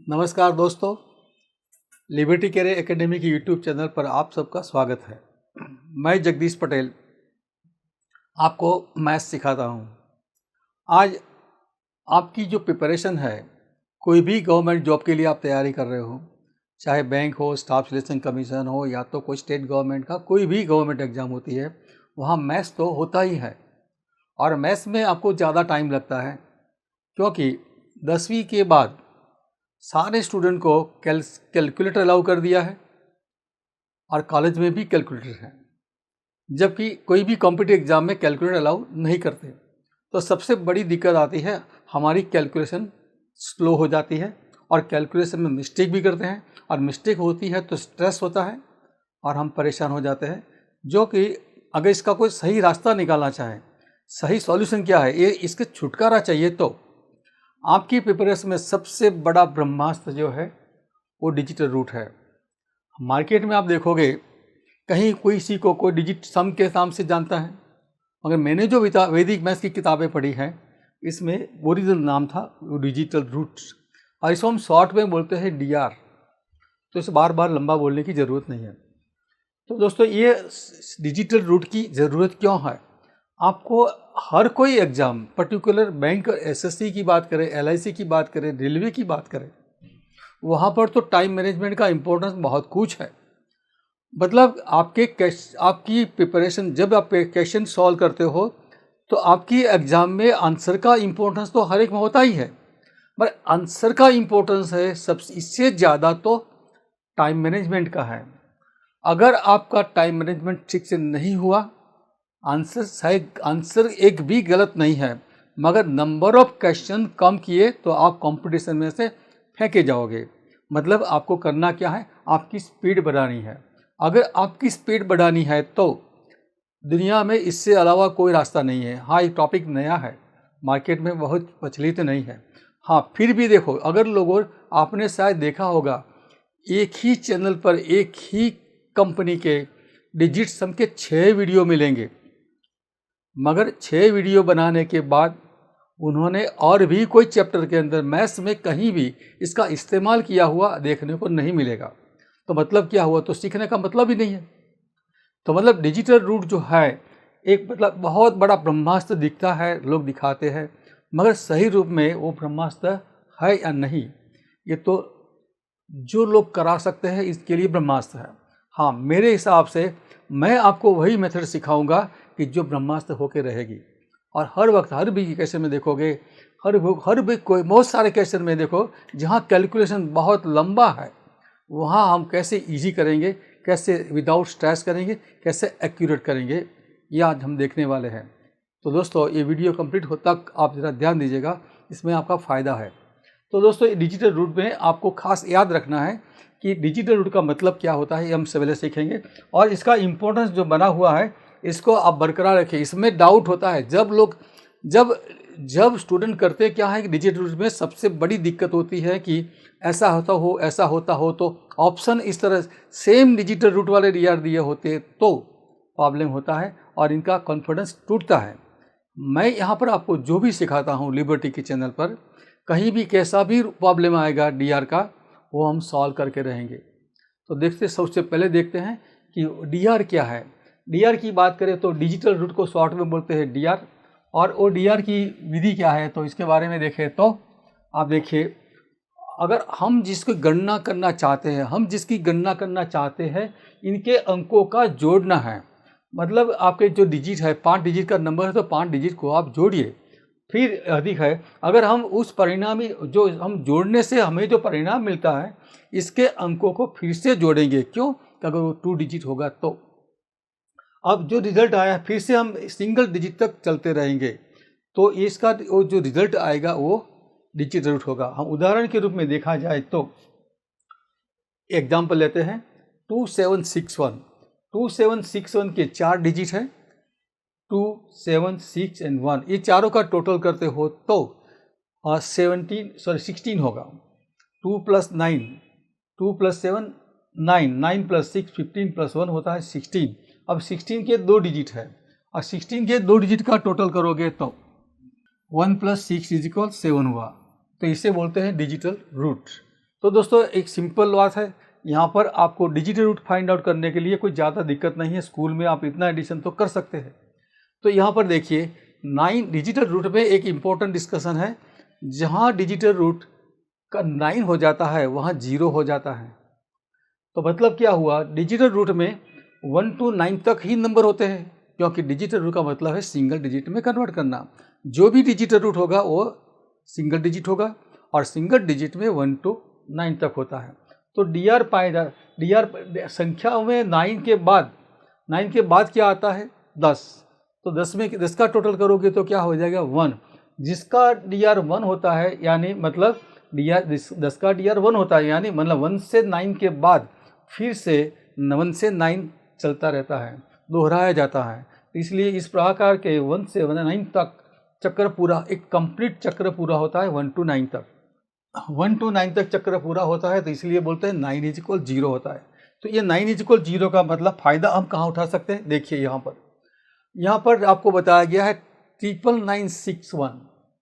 नमस्कार दोस्तों, liberty career academy के यूट्यूब चैनल पर आप सबका स्वागत है। मैं जगदीश पटेल आपको मैथ्स सिखाता हूँ। आज आपकी जो प्रिपरेशन है, कोई भी गवर्नमेंट जॉब के लिए आप तैयारी कर रहे हो, चाहे बैंक हो, स्टाफ सिलेक्शन कमीशन हो, या तो कोई स्टेट गवर्नमेंट का कोई भी गवर्नमेंट एग्जाम होती है, वहाँ मैथ्स तो होता ही है। और मैथ्स में आपको ज़्यादा टाइम लगता है क्योंकि 10वीं के बाद सारे स्टूडेंट को कैलकुलेटर अलाउ कर दिया है और कॉलेज में भी कैलकुलेटर है, जबकि कोई भी कॉम्पिटिटिव एग्जाम में कैलकुलेटर अलाउ नहीं करते। तो सबसे बड़ी दिक्कत आती है, हमारी कैलकुलेशन स्लो हो जाती है और कैलकुलेशन में मिस्टेक भी करते हैं, और मिस्टेक होती है तो स्ट्रेस होता है और हम परेशान हो जाते हैं। जो कि अगर इसका कोई सही रास्ता निकालना चाहे, सही सॉल्यूशन क्या है, ये इसके छुटकारा चाहिए, तो आपकी प्रिपरेशन में सबसे बड़ा ब्रह्मास्त्र जो है वो डिजिटल रूट है। मार्केट में आप देखोगे कहीं कोई किसी को कोई डिजिट सम के नाम से जानता है, मगर मैंने जो वैदिक मैथ्स की किताबें पढ़ी हैं, इसमें ओरिजिनल नाम था वो डिजिटल रूट्स, और इसको हम शॉर्ट में बोलते हैं डीआर। तो इसे बार बार लंबा बोलने की ज़रूरत नहीं है। तो दोस्तों, ये डिजिटल रूट की ज़रूरत क्यों है? आपको हर कोई एग्ज़ाम, पर्टिकुलर बैंक, एसएससी की बात करें, एलआईसी की बात करें, रेलवे की बात करें, वहाँ पर तो टाइम मैनेजमेंट का इम्पोर्टेंस बहुत कुछ है। मतलब आपकी प्रिपरेशन, जब आप क्वेश्चन सॉल्व करते हो तो आपकी एग्ज़ाम में आंसर का इम्पोर्टेंस तो हर एक में होता ही है, पर आंसर का इम्पोर्टेंस है सबसे, इससे ज़्यादा तो टाइम मैनेजमेंट का है। अगर आपका टाइम मैनेजमेंट ठीक से नहीं हुआ, आंसर एक भी गलत नहीं है, मगर नंबर ऑफ क्वेश्चन कम किए तो आप कंपटीशन में से फेंके जाओगे। मतलब आपको करना क्या है, आपकी स्पीड बढ़ानी है। अगर आपकी स्पीड बढ़ानी है तो दुनिया में इससे अलावा कोई रास्ता नहीं है। हाँ, ये टॉपिक नया है, मार्केट में बहुत प्रचलित नहीं है। हाँ, फिर भी देखो, अगर लोगों, आपने शायद देखा होगा, एक ही चैनल पर एक ही कंपनी के डिजिट सम के 6 वीडियो मिलेंगे, मगर 6 वीडियो बनाने के बाद उन्होंने और भी कोई चैप्टर के अंदर मैथ्स में कहीं भी इसका इस्तेमाल किया हुआ देखने को नहीं मिलेगा। तो मतलब क्या हुआ? तो सीखने का मतलब ही नहीं है। तो मतलब डिजिटल रूट जो है, एक मतलब बहुत बड़ा ब्रह्मास्त्र दिखता है, लोग दिखाते हैं, मगर सही रूप में वो ब्रह्मास्त्र है या नहीं, ये तो जो लोग करा सकते हैं इसके लिए ब्रह्मास्त्र है। हाँ, मेरे हिसाब से मैं आपको वही मेथड सिखाऊंगा कि जो ब्रह्मास्त्र होके रहेगी। और हर वक्त, हर भी क्वेश्चन में देखोगे, हर भी कोई बहुत सारे क्वेश्चन में देखो जहाँ कैलकुलेशन बहुत लंबा है, वहाँ हम कैसे इजी करेंगे, कैसे विदाउट स्ट्रेस करेंगे, कैसे एक्यूरेट करेंगे, ये आज हम देखने वाले हैं। तो दोस्तों, ये वीडियो कंप्लीट हो तक आप ज़रा ध्यान दीजिएगा, इसमें आपका फ़ायदा है। तो दोस्तों, डिजिटल रूट में आपको खास याद रखना है कि डिजिटल रूट का मतलब क्या होता है, ये हम सवेरे सीखेंगे, और इसका इम्पोर्टेंस जो बना हुआ है इसको आप बरकरार रखें। इसमें डाउट होता है, जब स्टूडेंट करते क्या है कि डिजिटल रूट में सबसे बड़ी दिक्कत होती है कि ऐसा होता हो, तो ऑप्शन इस तरह सेम डिजिटल रूट वाले डीआर दिए होते तो प्रॉब्लम होता है और इनका कॉन्फिडेंस टूटता है। मैं यहाँ पर आपको जो भी सिखाता हूँ लिबर्टी के चैनल पर, कहीं भी कैसा भी प्रॉब्लम आएगा डीआर का, वो हम सॉल्व करके रहेंगे। तो सबसे पहले देखते हैं कि डीआर क्या है। डीआर की बात करें तो डिजिटल रूट को शॉर्ट में बोलते हैं डीआर, और वो डीआर की विधि क्या है, तो इसके बारे में देखें तो आप देखिए, अगर हम जिसकी गणना करना चाहते हैं, इनके अंकों का जोड़ना है। मतलब आपके जो डिजिट है, 5 डिजिट का नंबर है, तो 5 डिजिट को आप जोड़िए, फिर अधिक है। अगर हम उस परिणामी जो हम जोड़ने से हमें जो परिणाम मिलता है, इसके अंकों को फिर से जोड़ेंगे। क्यों? अगर वो 2 डिजिट होगा तो अब जो रिजल्ट आया फिर से हम सिंगल डिजिट तक चलते रहेंगे, तो इसका वो जो रिजल्ट आएगा वो डिजिटल रूट होगा। हम उदाहरण के रूप में देखा जाए तो एग्जाम्पल लेते हैं, 2761 के 4 डिजिट है, 2, 7, 6 एंड 1, ये चारों का टोटल करते हो तो 16 होगा। 2 + 9, 2 + 7 9, 9 + 6 15 + 1 होता है 16। अब 16 के 2 डिजिट है, और 16 के 2 डिजिट का टोटल करोगे तो 1 + 6 = 7 हुआ। तो इसे बोलते हैं डिजिटल रूट। तो दोस्तों एक सिंपल बात है, यहाँ पर आपको डिजिटल रूट फाइंड आउट करने के लिए कोई ज़्यादा दिक्कत नहीं है, स्कूल में आप इतना एडिशन तो कर सकते हैं। तो यहाँ पर देखिए 9 डिजिटल रूट में एक इम्पोर्टेंट डिस्कशन है, जहाँ डिजिटल रूट का 9 हो जाता है वहाँ 0 हो जाता है। तो मतलब क्या हुआ, डिजिटल रूट में 1 to 9 तक ही नंबर होते हैं, क्योंकि डिजिटल रूट का मतलब है सिंगल डिजिट में कन्वर्ट करना। जो भी डिजिटल रूट होगा वो सिंगल डिजिट होगा और सिंगल डिजिट में 1 to 9 तक होता है। तो डीआर पाएगा, डीआर संख्या में 9 के बाद क्या आता है 10। तो 10 में 10 का टोटल करोगे तो क्या हो जाएगा 1, जिसका डीआर 1 होता है, यानी मतलब डीआर 10 का डीआर 1 होता है, यानी मतलब 1 से 9 के बाद फिर से 1 से 9 चलता रहता है, दोहराया जाता है। इसलिए इस प्रकार के 1 से 9 तक चक्र पूरा, एक कंप्लीट चक्र पूरा होता है 1 to 9 तक। 1 to 9 तक चक्र पूरा होता है, तो इसलिए बोलते हैं 9 = 0 होता है। तो ये 9 = 0 का मतलब फ़ायदा हम कहाँ उठा सकते हैं, देखिए यहाँ पर आपको बताया गया है 99961,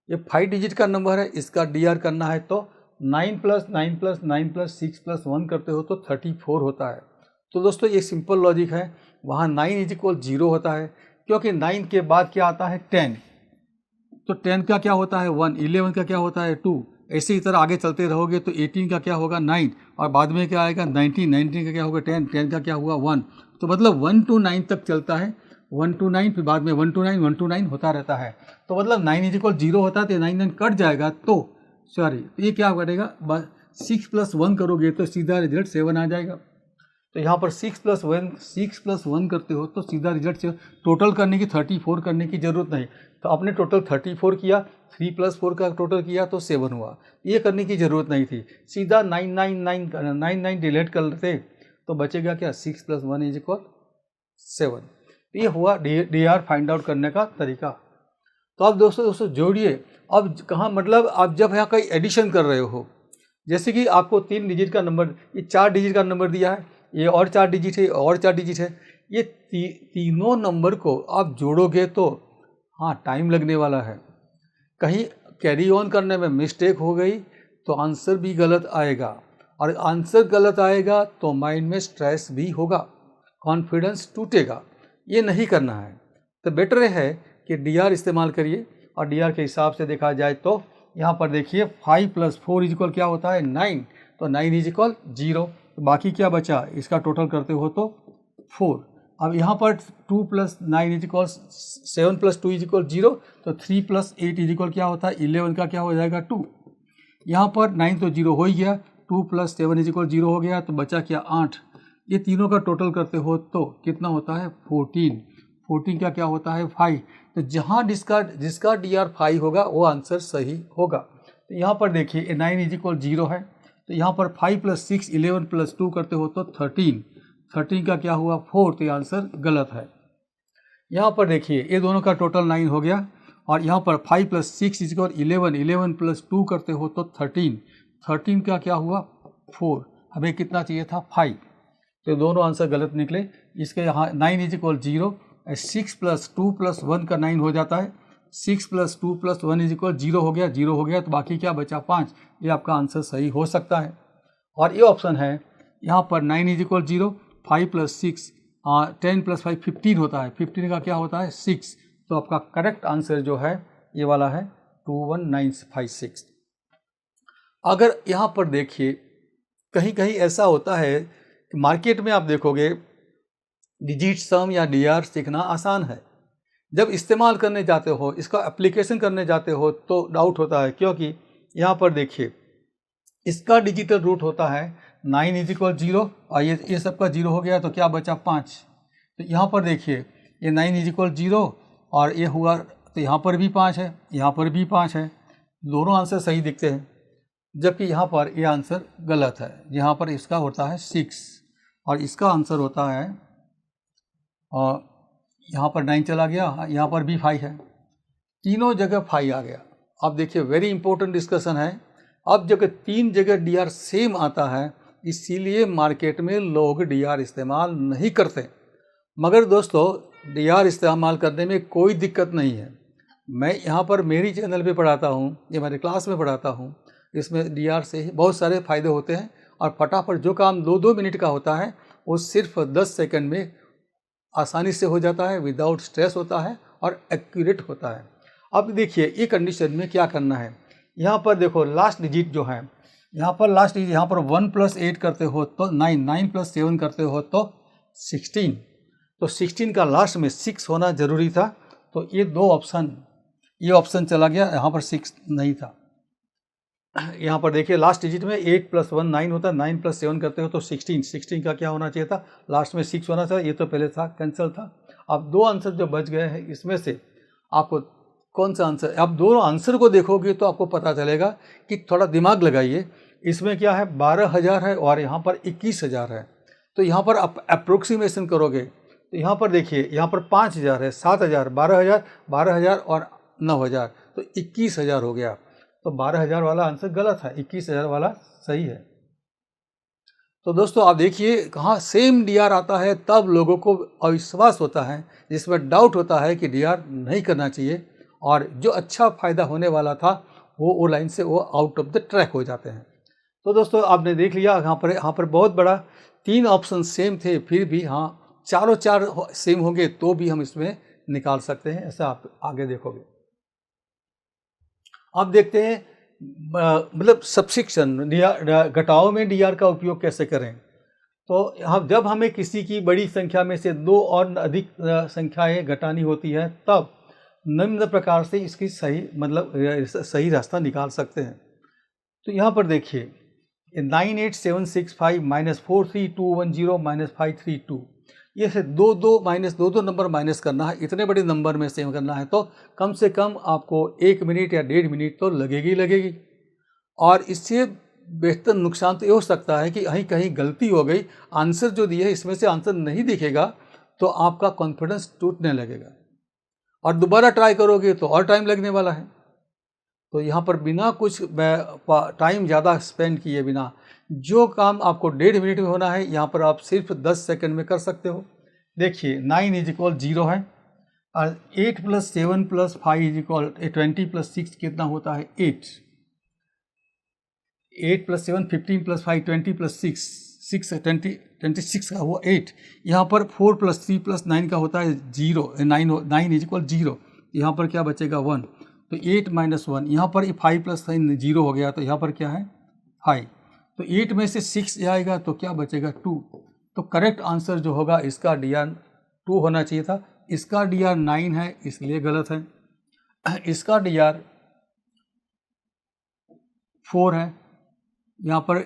ये 5 डिजिट का नंबर है, इसका डीआर करना है तो 9 + 9 + 9 + 6 + 1 करते हो तो 34 होता है। तो दोस्तों ये सिंपल लॉजिक है, वहाँ 9 = 0 होता है, क्योंकि 9 के बाद क्या आता है 10, तो 10 का क्या होता है 1, 11 का क्या होता है 2, ऐसे ही तरह आगे चलते रहोगे तो 18 का क्या होगा 9, और बाद में क्या आएगा 19, 19 का क्या होगा 10, 10 का क्या हुआ 1। तो मतलब 1 to 9 तक चलता है, 1 to 9, फिर बाद में 1 to 9, 1 to 9 होता रहता है। तो मतलब 9 = 0 होता है, तो 9 9 कट जाएगा, तो सॉरी ये क्या कटेगा 6 + 1 करोगे तो सीधा रिजल्ट 7 आ जाएगा। तो यहाँ पर 6 + 1 करते हो तो सीधा रिजल्ट से टोटल करने की 34 करने की ज़रूरत नहीं। तो आपने टोटल 34 किया, 3 + 4 का टोटल किया तो 7 हुआ, ये करने की ज़रूरत नहीं थी, सीधा 999 डिलीट कर लेते तो बचेगा क्या 6 + 1 = 7। ये हुआ डीआर फाइंड आउट करने का तरीका। तो अब दोस्तों जोड़िए, अब कहाँ मतलब आप जब यहाँ कहीं एडिशन कर रहे हो, जैसे कि आपको 3 डिजिट का नंबर, ये 4 डिजिट का नंबर दिया है, ये और 4 डिजिट है और 4 डिजिट है, ये तीनों नंबर को आप जोड़ोगे तो हाँ टाइम लगने वाला है, कहीं कैरी ऑन करने में मिस्टेक हो गई तो आंसर भी गलत आएगा, और आंसर गलत आएगा तो माइंड में स्ट्रेस भी होगा, कॉन्फिडेंस टूटेगा, ये नहीं करना है। तो बेटर है कि डीआर इस्तेमाल करिए, और डीआर के हिसाब से देखा जाए तो यहाँ पर देखिए 5 + 4 = क्या होता है 9, तो 9 = 0, तो बाकी क्या बचा, इसका टोटल करते हो तो 4। अब यहाँ पर 2 + 9 = 7 + 2 = 0, तो 3 + 8 = क्या होता है 11 का क्या हो जाएगा 2। यहाँ पर 9 तो 0 हो ही गया, 2 + 7 = 0 हो गया, तो बचा क्या 8। ये तीनों का टोटल करते हो तो कितना होता है 14, 14 का क्या होता है 5। तो जहाँ जिसका डीआर 5 होगा वो आंसर सही होगा। तो यहाँ पर देखिए ये 9 = 0 है, तो यहाँ पर 5 + 6 11 + 2 करते हो तो 13, 13 का क्या हुआ 4, तो ये आंसर गलत है। यहाँ पर देखिए ये दोनों का टोटल 9 हो गया, और यहाँ पर 5 + 6 = 11, 11 + 2 करते हो तो 13, 13 का क्या हुआ 4, हमें कितना चाहिए था 5, तो दोनों आंसर गलत निकले। इसके यहाँ 9 = 0, 6 + 2 + 1 का 9 हो जाता है, 6 + 2 + 1 = 0 हो गया, 0 हो गया, तो बाकी क्या बचा 5, ये आपका आंसर सही हो सकता है। और ये ऑप्शन है यहाँ पर 9 = 0, 5 + 6 10 + 5 15 होता है, 15 का क्या होता है 6, तो आपका करेक्ट आंसर जो है ये वाला है 21956। अगर यहाँ पर देखिए कहीं कहीं ऐसा होता है कि मार्केट में आप देखोगे डिजिट सम या डीआर सीखना आसान है, जब इस्तेमाल करने जाते हो, इसका एप्लीकेशन करने जाते हो तो डाउट होता है, क्योंकि यहाँ पर देखिए इसका डिजिटल रूट होता है 9 = 0, और ये सबका 0 हो गया, तो क्या बचा 5। तो यहाँ पर देखिए ये 9 = 0 और ये हुआ, तो यहाँ पर भी 5 है, यहाँ पर भी 5 है, दोनों आंसर सही दिखते हैं, जबकि यहाँ पर ये आंसर गलत है। यहाँ पर इसका होता है 6 और इसका आंसर होता है, और यहाँ पर 9 चला गया, यहाँ पर भी 5 है, तीनों जगह 5 आ गया। अब देखिए वेरी इंपॉर्टेंट डिस्कशन है, अब जगह 3 जगह डीआर सेम आता है, इसीलिए मार्केट में लोग डीआर इस्तेमाल नहीं करते। मगर दोस्तों डीआर इस्तेमाल करने में कोई दिक्कत नहीं है। मैं यहाँ पर मेरी चैनल पे पढ़ाता हूँ, ये हमारे क्लास में पढ़ाता हूँ। इसमें डीआर से बहुत सारे फ़ायदे होते हैं और फटाफट जो काम 2-2 मिनट का होता है वो सिर्फ 10 सेकंड में आसानी से हो जाता है, विदाउट स्ट्रेस होता है और एक्यूरेट होता है। अब देखिए ये कंडीशन में क्या करना है। यहाँ पर देखो लास्ट डिजिट जो है, यहाँ पर लास्ट डिजिट, यहाँ पर 1 + 8 करते हो तो 9, 9 + 7 करते हो तो 16, तो 16 का लास्ट में 6 होना ज़रूरी था। तो ये ये ऑप्शन चला गया, यहाँ पर 6 नहीं था। यहाँ पर देखिए लास्ट डिजिट में 8 + 1 9 होता है, 9 + 7 करते हो तो 16, 16 का क्या होना चाहिए था, लास्ट में 6 होना चाहिए, ये तो पहले था, कैंसिल था। अब 2 आंसर जो बच गए हैं इसमें से आपको कौन सा आंसर, आप दोनों आंसर को देखोगे तो आपको पता चलेगा कि थोड़ा दिमाग लगाइए। इसमें क्या है 12,000 है और यहाँ पर 21,000 है, तो यहाँ पर आप अप्रोक्सीमेशन करोगे तो यहाँ पर देखिए यहाँ पर 5,000 है, 7,000, 12,000, 12,000 और 9,000, तो 21,000 हो गया। तो 12,000 वाला आंसर गलत है, 21,000 वाला सही है। तो दोस्तों आप देखिए कहाँ सेम डीआर आता है तब लोगों को अविश्वास होता है, जिसमें डाउट होता है कि डीआर नहीं करना चाहिए, और जो अच्छा फ़ायदा होने वाला था वो लाइन से वो आउट ऑफ द ट्रैक हो जाते हैं। तो दोस्तों आपने देख लिया यहाँ पर बहुत बड़ा 3 ऑप्शन सेम थे, फिर भी हाँ चारों 4 सेम होंगे तो भी हम इसमें निकाल सकते हैं, ऐसा आप आगे देखोगे। अब देखते हैं मतलब सब्सिक्शन, घटाव में डीआर का उपयोग कैसे करें। तो हम जब हमें किसी की बड़ी संख्या में से 2 और अधिक संख्याएं घटानी होती है तब निम्न प्रकार से इसकी सही रास्ता निकाल सकते हैं। तो यहाँ पर देखिए 98765 -43210 -532, ये से 2-2 नंबर माइनस करना है, इतने बड़े नंबर में सेव करना है तो कम से कम आपको 1 मिनट या 1.5 मिनट तो लगेगी। और इससे बेहतर नुकसान तो ये हो सकता है कि कहीं गलती हो गई, आंसर जो दिए है इसमें से आंसर नहीं दिखेगा तो आपका कॉन्फिडेंस टूटने लगेगा और दोबारा ट्राई करोगे तो और टाइम लगने वाला है। तो यहाँ पर बिना कुछ टाइम ज़्यादा स्पेंड किए बिना जो काम आपको 1.5 मिनट में होना है, यहाँ पर आप सिर्फ 10 सेकंड में कर सकते हो। देखिए 9 = 0 है और 8 + 7 + 5 = 20 + 6 कितना होता है 8, 8 + 7 15 + 5 20 + 6 26 का हुआ 8। यहाँ पर 4 + 3 + 9 का होता है 0, 9 = 0, यहाँ पर क्या बचेगा 1, तो 8 - 1, यहाँ पर 5 + 9 0 हो गया, तो यहाँ पर क्या है 5, तो 8 में से 6 जाएगा तो क्या बचेगा 2। तो करेक्ट आंसर जो होगा इसका डीआर 2 होना चाहिए था, इसका डीआर 9 है इसलिए गलत है, इसका डीआर 4 है, यहाँ पर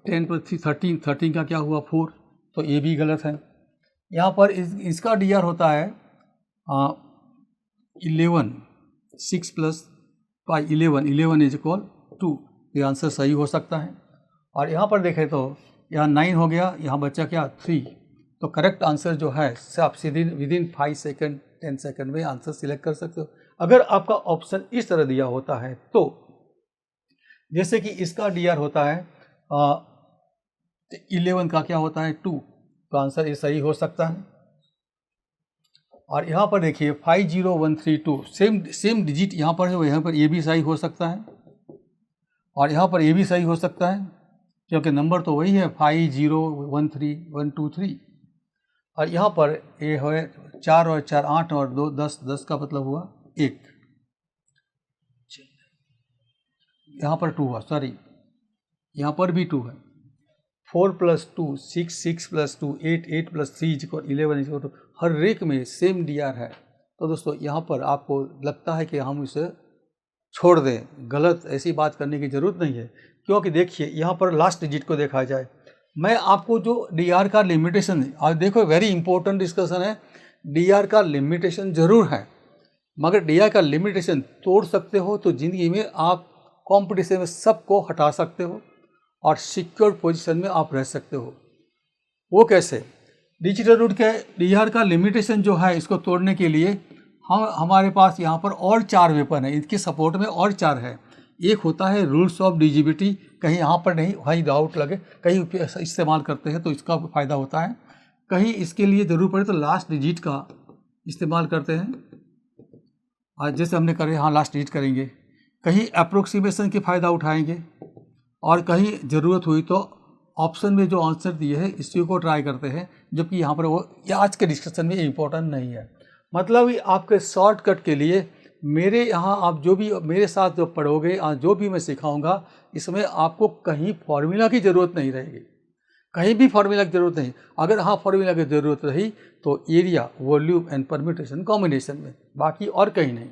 10 + 3 13 का क्या हुआ 4, तो ये भी गलत है। यहाँ पर इसका डीआर होता है 11, 6 + 5 11 = 2, ये आंसर सही हो सकता है। और यहाँ पर देखें तो यहाँ 9 हो गया, यहाँ बचा क्या 3, तो करेक्ट आंसर जो है आप सीधे विदिन 5 सेकंड 10 सेकंड में आंसर सिलेक्ट कर सकते हो। अगर आपका ऑप्शन इस तरह दिया होता है तो जैसे कि इसका डीआर होता है 11 का क्या होता है 2, तो आंसर ये सही हो सकता है। और यहाँ पर देखिए 50132 सेम डिजिट यहाँ पर है, यहाँ पर ये भी सही हो सकता है और यहाँ पर ये भी सही हो सकता है क्योंकि नंबर तो वही है 5013123। और यहाँ पर ये है 4 और 4 8 और 2 10, 10 का मतलब हुआ 1, यहाँ पर 2 हुआ, सॉरी यहाँ पर भी 2 है, 4 + 2 6, 6 + 2 8, 8 + 3 = 11 = हर एक में सेम डीआर है। तो दोस्तों यहाँ पर आपको लगता है कि हम इसे छोड़ दें, गलत, ऐसी बात करने की ज़रूरत नहीं है, क्योंकि देखिए यहाँ पर लास्ट डिजिट को देखा जाए, मैं आपको जो डीआर का लिमिटेशन है, आज देखो वेरी इंपॉर्टेंट डिस्कशन है, डीआर का लिमिटेशन ज़रूर है, मगर डीआर का लिमिटेशन तोड़ सकते हो तो ज़िंदगी में आप कंपटीशन में सबको हटा सकते हो और सिक्योर पोजीशन में आप रह सकते हो। वो कैसे? डिजिटल रूट के डीआर का लिमिटेशन जो है इसको तोड़ने के लिए हमारे पास यहाँ पर और 4 वेपन है, इनके सपोर्ट में और 4 है। एक होता है रूल्स ऑफ डिजिबिलिटी, कहीं यहाँ पर नहीं वहीं डाउट लगे, कहीं इस्तेमाल करते हैं तो इसका फ़ायदा होता है, कहीं इसके लिए ज़रूर पड़े तो लास्ट डिजिट का इस्तेमाल करते हैं। आज जैसे हमने करे, हाँ लास्ट डिजिट करेंगे, कहीं अप्रोक्सीमेशन के फ़ायदा उठाएंगे और कहीं ज़रूरत हुई तो ऑप्शन में जो आंसर दिए हैं इसी को ट्राई करते हैं, जबकि यहाँ पर वो ये आज के डिस्कशन में इम्पोर्टेंट नहीं है। मतलब ये आपके शॉर्टकट के लिए मेरे यहाँ आप जो भी मेरे साथ जो पढ़ोगे, जो भी मैं सिखाऊंगा, इसमें आपको कहीं फॉर्मूला की ज़रूरत नहीं रहेगी, कहीं भी फार्मूला की जरूरत नहीं। अगर हाँ फार्मूला की ज़रूरत रही तो area, volume and permutation combination में, बाकी और कहीं नहीं।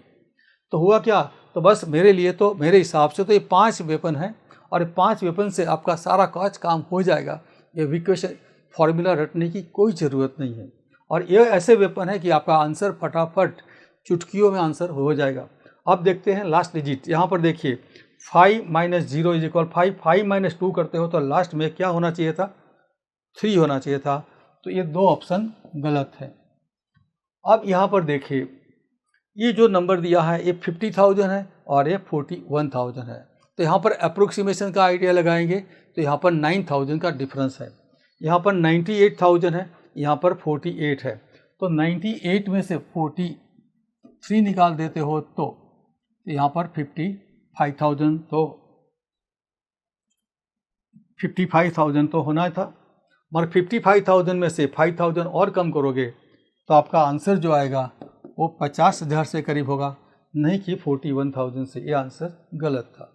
तो हुआ क्या, तो बस मेरे लिए तो मेरे हिसाब से तो ये 5 वेपन हैं और 5 वेपन से आपका सारा काम हो जाएगा। ये इक्वेशन फार्मूला रटने की कोई ज़रूरत नहीं है और ये ऐसे वेपन है कि आपका आंसर फटाफट चुटकियों में आंसर हो जाएगा। अब देखते हैं लास्ट डिजिट। यहाँ पर देखिए 5 - 0 = 5, 5 - 2 करते हो तो लास्ट में क्या होना चाहिए था, 3 होना चाहिए था। तो ये 2 ऑप्शन गलत है। अब यहाँ पर देखिए ये जो नंबर दिया है ये 50,000 है और ये 41,000 है। तो यहाँ पर अप्रोक्सीमेशन का आइडिया लगाएंगे तो यहाँ पर 9,000 का डिफरेंस है। यहाँ पर 98,000 है, यहाँ पर 48 है। तो 98 में से 43 निकाल देते हो तो यहाँ पर 55,000 तो 55,000 तो होना था, मगर 55,000 में से 5,000 और कम करोगे तो आपका आंसर जो आएगा वो 50,000 से करीब होगा, नहीं कि 41,000 से। ये आंसर गलत था।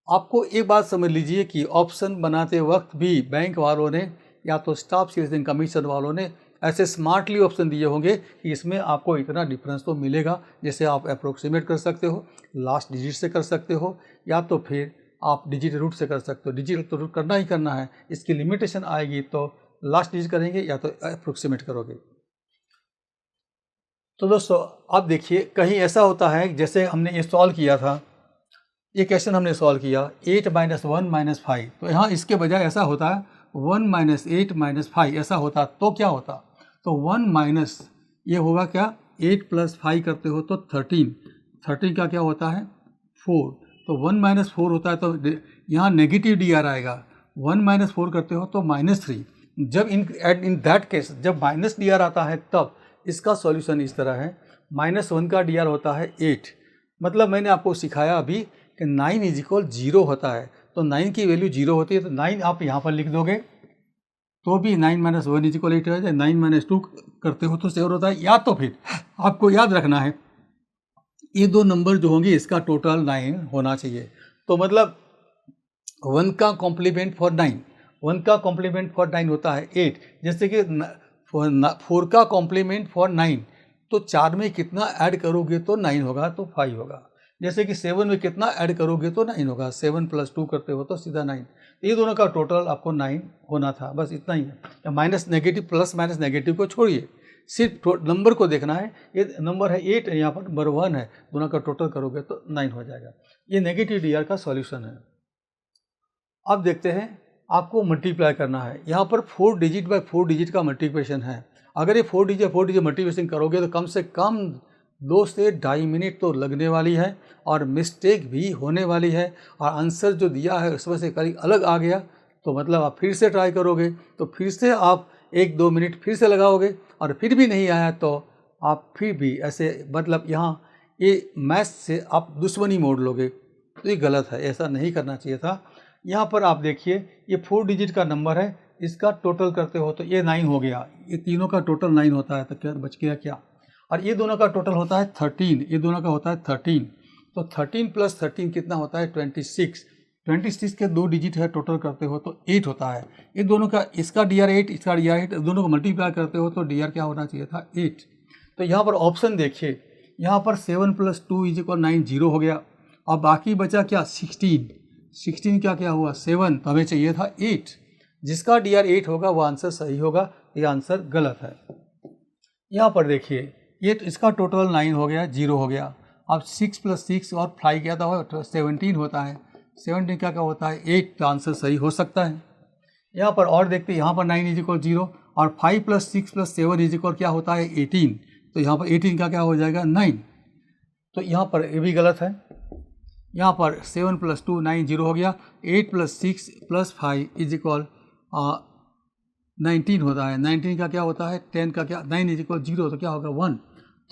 आपको एक बात समझ लीजिए कि ऑप्शन बनाते वक्त भी बैंक वालों ने या तो स्टाफ सिलेक्शन कमीशन वालों ने ऐसे स्मार्टली ऑप्शन दिए होंगे कि इसमें आपको इतना डिफरेंस तो मिलेगा। जैसे आप अप्रोक्सीमेट कर सकते हो, लास्ट डिजिट से कर सकते हो, या तो फिर आप डिजिट रूट से कर सकते हो। डिजिट तो रूट करना ही करना है, इसकी लिमिटेशन आएगी तो लास्ट डिजिट करेंगे या तो अप्रोक्सीमेट करोगे। तो दोस्तों अब देखिए कहीं ऐसा होता है, जैसे हमने ये सॉल्व किया था, ये क्वेश्चन हमने सॉल्व किया 8 - 1 - 5, तो यहाँ इसके बजाय ऐसा होता है 1 - 8 - 5 ऐसा होता तो क्या होता, तो 1 माइनस ये होगा क्या, 8 + 5 करते हो तो 13 का क्या होता है 4, तो 1 - 4 होता है तो यहाँ नेगेटिव डी आर आएगा। 1 - 4 करते हो तो -3। जब इन दैट केस जब माइनस डी आर आता है तब इसका सॉल्यूशन इस तरह है, -1 का डी आर होता है 8। मतलब मैंने आपको सिखाया अभी कि 9 = 0 होता है, तो 9 की वैल्यू 0 होती है तो 9 आप यहाँ पर लिख दोगे तो भी 9 - 1 = 8 है। 9 - 2 करते हो तो 7 होता है। या तो फिर आपको याद रखना है ये 2 नंबर जो होंगे इसका टोटल 9 होना चाहिए। तो मतलब 1 का कॉम्प्लीमेंट फॉर 9, 1 का कॉम्प्लीमेंट फॉर 9 होता है 8। जैसे कि 4 का कॉम्प्लीमेंट फॉर 9, तो 4 में कितना ऐड करोगे तो 9 होगा, तो 5 होगा। जैसे कि 7 में कितना ऐड करोगे तो 9 होगा, 7 + 2 करते हो तो सीधा 9। ये दोनों का टोटल आपको 9 होना था, बस इतना ही है। Minus negative plus minus negative को छोड़िए, सिर्फ नंबर को देखना है। ये नंबर है 8, यहाँ पर नंबर 1 है, दोनों का टोटल करोगे तो 9 हो जाएगा। ये नेगेटिव डी आर का सॉल्यूशन है। अब देखते हैं आपको मल्टीप्लाई करना है। यहाँ पर 4 डिजिट बाय 4 डिजिट का मल्टीप्लिकेशन है। अगर ये 4 डिजिट मल्टीप्लिकेशन करोगे तो कम से कम 2 से 2.5 मिनट तो लगने वाली है और मिस्टेक भी होने वाली है, और आंसर जो दिया है उसमें से कहीं अलग आ गया तो मतलब आप फिर से ट्राई करोगे तो फिर से आप 1-2 मिनट फिर से लगाओगे, और फिर भी नहीं आया तो आप फिर भी ऐसे मतलब यहाँ ये मैथ्स से आप दुश्मनी मोड़ लोगे, तो ये गलत है, ऐसा नहीं करना चाहिए था। यहाँ पर आप देखिए ये 4 डिजिट का नंबर है, इसका टोटल करते हो तो ये 9 हो गया। ये तीनों का टोटल 9 होता है तो क्या बच गया क्या, और ये दोनों का टोटल होता है 13, ये दोनों का होता है 13, तो 13 + 13 कितना होता है 26। 26 के 2 डिजिट है, टोटल करते हो तो 8 होता है। ये दोनों का इसका डी आर 8, इसका डी आर 8, दोनों को मल्टीप्लाई करते हो तो डी आर क्या होना चाहिए था 8। तो यहाँ पर ऑप्शन देखिए, यहाँ पर 7 + 2 = 9, 0 हो गया। अब बाकी बचा क्या 16 का क्या हुआ 7, तो हमें चाहिए था 8। जिसका डी आर 8 होगा वो आंसर सही होगा, ये आंसर गलत है। यहाँ पर देखिए ये तो इसका टोटल 9 हो गया, 0 हो गया। अब 6 + 6 और 5 क्या था 17 होता है, 17 क्या क्या होता है 8, तो आंसर सही हो सकता है। यहाँ पर और देखते हैं, यहाँ पर 9 = 0 और 5 + 6 + 7 क्या होता है 18, तो यहाँ पर 18 का क्या हो जाएगा 9, तो यहाँ पर ये भी गलत है। यहाँ पर 7 + 2 9, 0 हो गया। 8 + 6 + 5 = 19 होता है, 19 का क्या होता है, 10 का क्या, 9 इज इक्वल 0 तो क्या होगा 1।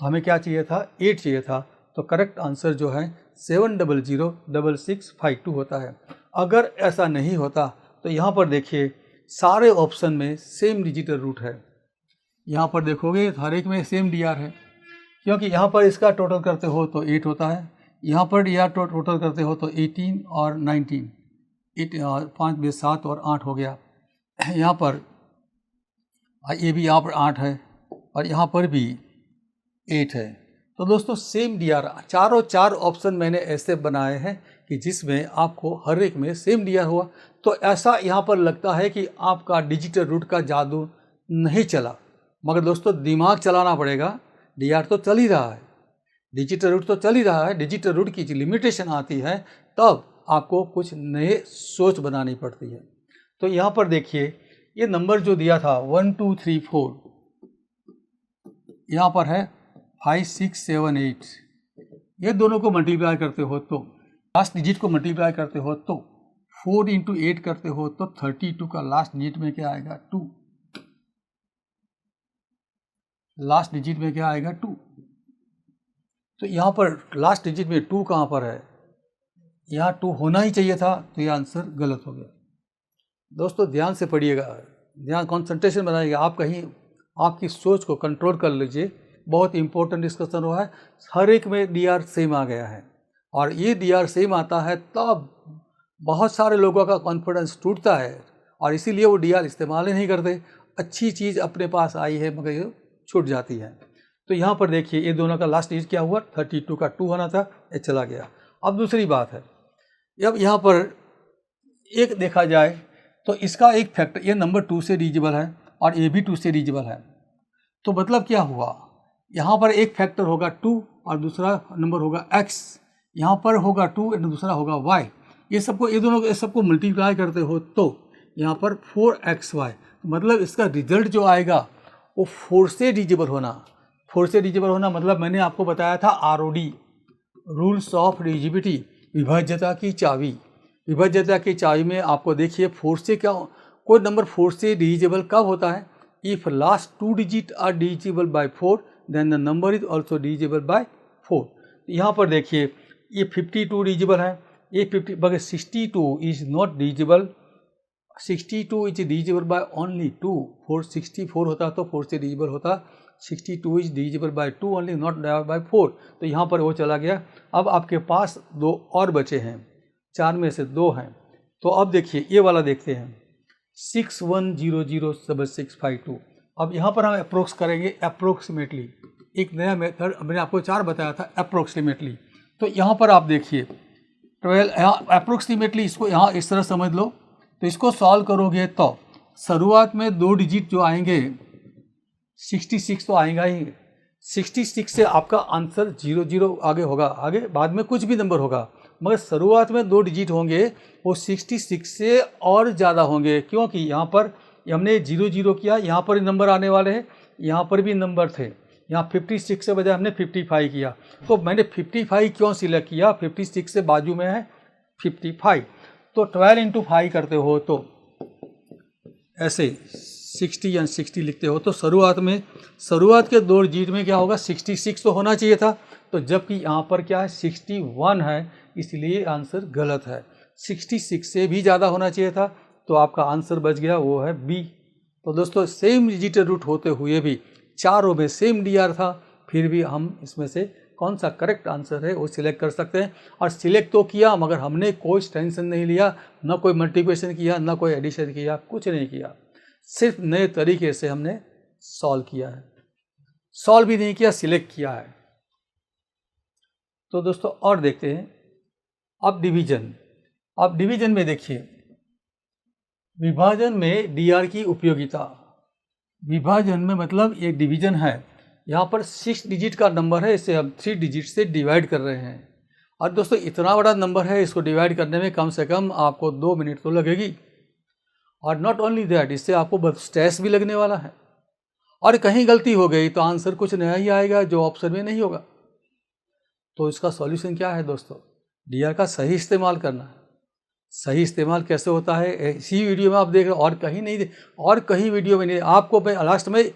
तो हमें क्या चाहिए था, 8 चाहिए था। तो करेक्ट आंसर जो है 7006652 होता है। अगर ऐसा नहीं होता तो यहाँ पर देखिए सारे ऑप्शन में सेम डिजिटल रूट है। यहाँ पर देखोगे हर एक में सेम डी आर है, क्योंकि यहाँ पर इसका टोटल करते हो तो 8 होता है, यहाँ पर डी आर टोटल करते हो तो 18 और 19, 5 में 7 और 8 हो गया। यहाँ पर ये भी यहाँ पर 8 है और यहाँ पर भी 8 है। तो दोस्तों सेम डी आर, चारों 4 ऑप्शन मैंने ऐसे बनाए हैं कि जिसमें आपको हर एक में सेम डी आर हुआ। तो ऐसा यहाँ पर लगता है कि आपका डिजिटल रूट का जादू नहीं चला, मगर दोस्तों दिमाग चलाना पड़ेगा। डी आर तो चल ही रहा है, डिजिटल रूट तो चल ही रहा है। डिजिटल रूट की लिमिटेशन आती है तब आपको कुछ नए सोच बनानी पड़ती है। तो यहाँ पर देखिए ये नंबर जो दिया था 1 2 3 4, यहाँ पर है 5 6 7 8। ये दोनों को मल्टीप्लाई करते हो तो लास्ट डिजिट को मल्टीप्लाई करते हो तो 4 इंटू 8 करते हो तो 32 का लास्ट डिजिट में क्या आएगा 2। लास्ट डिजिट में क्या आएगा 2। तो यहाँ पर लास्ट डिजिट में 2 कहाँ पर है, यहाँ 2 होना ही चाहिए था, तो ये आंसर गलत हो गया। दोस्तों ध्यान से पढ़िएगा, ध्यान कंसंट्रेशन बनाइएगा। आप कहीं आपकी सोच को कंट्रोल कर लीजिए। बहुत इंपॉर्टेंट डिस्कशन हुआ है। हर एक में डी आर सेम आ गया है और ये डी आर सेम आता है तब बहुत सारे लोगों का कॉन्फिडेंस टूटता है और इसीलिए वो डी आर इस्तेमाल ही नहीं करते। अच्छी चीज़ अपने पास आई है मगर ये छूट जाती है। तो यहाँ पर देखिए ये दोनों का लास्ट डिजिट क्या हुआ, 32 का 2 होना था, ये चला गया। अब दूसरी बात है, अब यहाँ पर एक देखा जाए तो इसका एक फैक्टर, ये नंबर 2 से डिविजिबल है और ये भी 2 से डिविजिबल है। तो मतलब क्या हुआ, यहाँ पर एक फैक्टर होगा 2 और दूसरा नंबर होगा x, यहाँ पर होगा 2 और दूसरा होगा y। ये दोनों ये सबको मल्टीप्लाई करते हो तो यहाँ पर 4xy, मतलब इसका रिजल्ट जो आएगा वो 4 से डिविजिबल होना। 4 से डिविजिबल होना मतलब मैंने आपको बताया था ROD, रूल्स ऑफ डिविजिबिलिटी, विभाज्यता की चाबी। विभाज्यता की चाबी में आपको देखिए 4 से क्या, कोई नंबर 4 से डिविजिबल कब होता है, if last 2 digit are divisible by 4 then the number is also divisible by 4। यहाँ पर देखिए ये 52 डिविजिबल है, ये 50 मगर 62 is not divisible. 62 is divisible by only 2। 464 होता तो 4 से डिविजिबल होता, 62 is divisible by 2 only, not by 4। तो यहाँ पर वो चला गया। अब आपके पास 2 और बचे हैं, 4 में से 2 हैं। तो अब देखिए ये वाला देखते हैं 61007652। अब यहाँ पर हम अप्रोक्स करेंगे, अप्रोक्सीमेटली एक नया मेथड मैंने आपको 4 बताया था अप्रोक्सीमेटली। तो यहाँ पर आप देखिए 12, यहाँ अप्रोक्सीमेटली इसको यहाँ इस तरह समझ लो। तो इसको सॉल्व करोगे तो शुरुआत में 2 डिजिट जो आएंगे 66 तो आएगा ही, 66 से आपका आंसर 00 आगे होगा, आगे बाद में कुछ भी नंबर होगा, मगर शुरुआत में 2 डिजिट होंगे वो 66 से और ज़्यादा होंगे, क्योंकि यहाँ पर हमने 00 किया, यहाँ पर नंबर आने वाले हैं, यहाँ पर भी नंबर थे। यहाँ 56 से बजाय हमने 55 किया। तो मैंने 55 क्यों सिलेक्ट किया, 56 से बाजू में है 55। तो 12 इंटू 5 करते हो तो ऐसे 60 या 60 लिखते हो तो शुरुआत के 2 डिजिट में क्या होगा 66 तो होना चाहिए था, तो जबकि यहाँ पर क्या है 61 है, इसलिए आंसर गलत है। 66 से भी ज़्यादा होना चाहिए था, तो आपका आंसर बच गया, वो है बी। तो दोस्तों सेम डिजिटल रूट होते हुए भी चारों में सेम डी आर था, फिर भी हम इसमें से कौन सा करेक्ट आंसर है वो सिलेक्ट कर सकते हैं। और सिलेक्ट तो किया मगर हमने कोई टेंशन नहीं लिया, ना कोई मल्टीप्लिकेशन किया, ना कोई एडिशन किया, कुछ नहीं किया, सिर्फ नए तरीके से हमने सॉल्व किया है। सॉल्व भी नहीं किया, सिलेक्ट किया है। तो दोस्तों और देखते हैं अब डिवीजन। अब डिवीजन में देखिए विभाजन में डी आर की उपयोगिता। विभाजन में मतलब एक डिवीजन है, यहाँ पर 6 डिजिट का नंबर है, इसे हम 3 डिजिट से डिवाइड कर रहे हैं। और दोस्तों इतना बड़ा नंबर है, इसको डिवाइड करने में कम से कम आपको 2 मिनट तो लगेगी। और नॉट ओनली दैट, इससे आपको स्ट्रेस भी लगने वाला है, और कहीं गलती हो गई तो आंसर कुछ नया ही आएगा जो ऑप्शन में नहीं होगा। तो इसका सॉल्यूशन क्या है दोस्तों, डी आर का सही इस्तेमाल करना है। सही इस्तेमाल कैसे होता है इसी वीडियो में आप देख रहे हो, और कहीं नहीं, और कहीं वीडियो में नहीं। आपको मैं लास्ट में